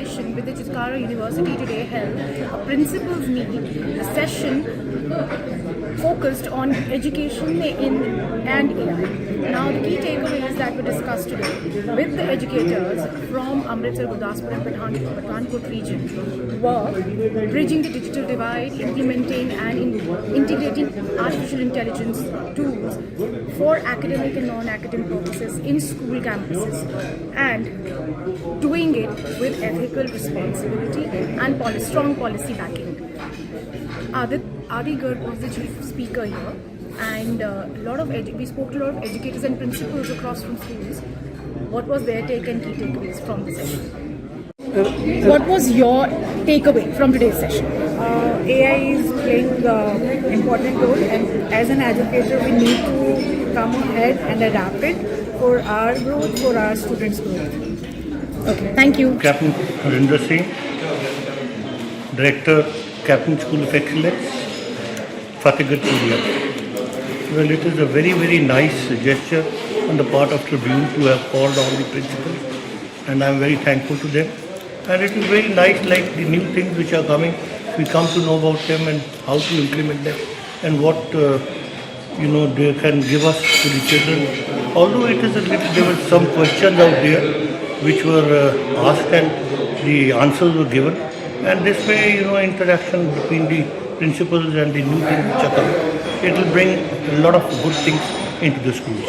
Education with the Chitkara University today held a principals meet, a session focused on education and AI. Now, the key takeaways that were discussed today with the educators from Amritsar, Gurdaspur and Pathankot region were bridging the digital divide, implementing and integrating artificial intelligence tools for academic and non-academic purposes in school campuses, and doing it with ethical responsibility and strong policy backing. Adi Garg was the chief speaker here, and we spoke to a lot of educators and principals across from schools. What was their take and key takeaways from the session? What was your takeaway from today's session? AI is playing an important role, and as an educator we need to come ahead and adapt it for our growth, for our students' growth. Okay, thank you. Captain Harinder Singh, Director, Captain School of Excellence, Fatehgarh Puria. Well, it is a very, very nice gesture on the part of Tribune to have called all the principals, and I am very thankful to them. And it is very nice, like the new things which are coming, we come to know about them and how to implement them, and what they can give us to the children. Although it is there were some questions out there which were asked and the answers were given, and this way, interaction between the principals and the new things which are coming, it will bring a lot of good things into the schools.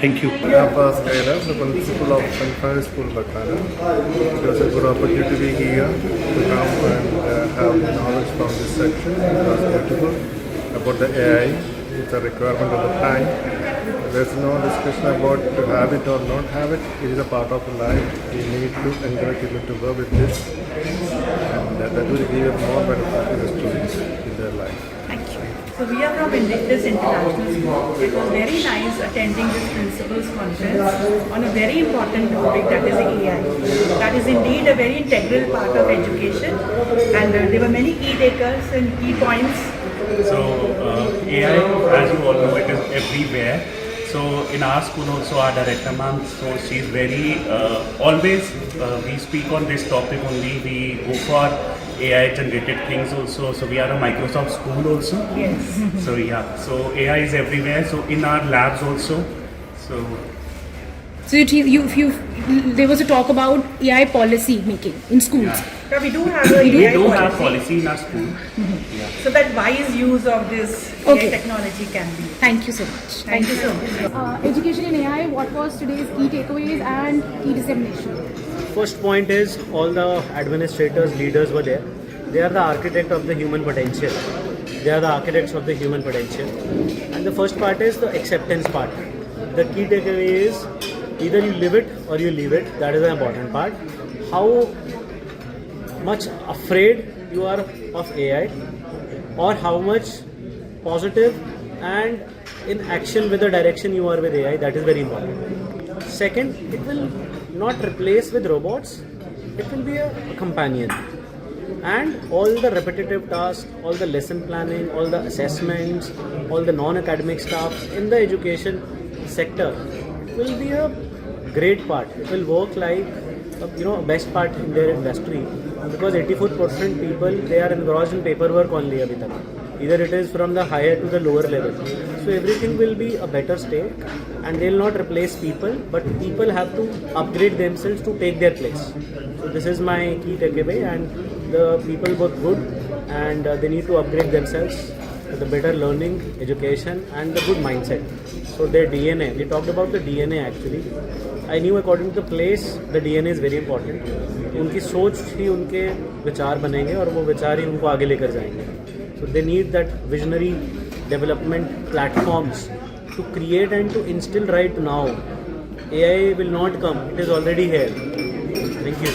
Thank you. Abbas Kailash, the principal of St. Francis School, Bakana. It was a good opportunity to be here to come and have knowledge from this section. It was beautiful about the AI. It's a requirement of the time. There's no discussion about to have it or not have it. It is a part of life. We need to encourage people to go with this, and that will give more benefit to the students in their life. Thank you. So we are from Invictus International School. It was very nice attending this principals conference on a very important topic, that is AI. That is indeed a very integral part of education, and there were many key takers and key points. So AI, as you all know, it is everywhere. So in our school also, our director ma'am, so she's very, always we speak on this topic only. We go for AI generated things also. So we are a Microsoft school also. Yes. So yeah, so AI is everywhere. So in our labs also. So There was a talk about AI policy making in schools. Yeah. So we do have a we AI do have policy, policy in our school. Yeah. so that wise use of this Okay. AI technology can be. Thank you so much. Thank you so much. Education in AI, what was today's key takeaways and key dissemination? First point is all the administrators, leaders were there. They are the architect of the human potential. They are the architects of the human potential. And the first part is the acceptance part. The key takeaway is either you live it or you leave it. That is the important part. How much afraid you are of AI, or how much positive and in action with the direction you are with AI. That is very important. Second, it will not replace with robots. It will be a companion. And all the repetitive tasks, all the lesson planning, all the assessments, all the non-academic stuff in the education sector will be a great part. It will work like a best part in their industry, because 84% people, they are engrossed in paperwork only abhi tak. Either it is from the higher to the lower level. So everything will be a better state, and they will not replace people, but people have to upgrade themselves to take their place. So this is my key takeaway, and the people were good, and they need to upgrade themselves with the better learning, education and the good mindset. So their DNA, we talked about the DNA actually. I knew according to the place, the DNA is very important. उनकी सोच ही उनके विचार बनेंगे और वो विचार ही उनको आगे लेकर जाएंगे. So they need that visionary development platforms to create and to instill right now. AI will not come, it is already here. Thank you.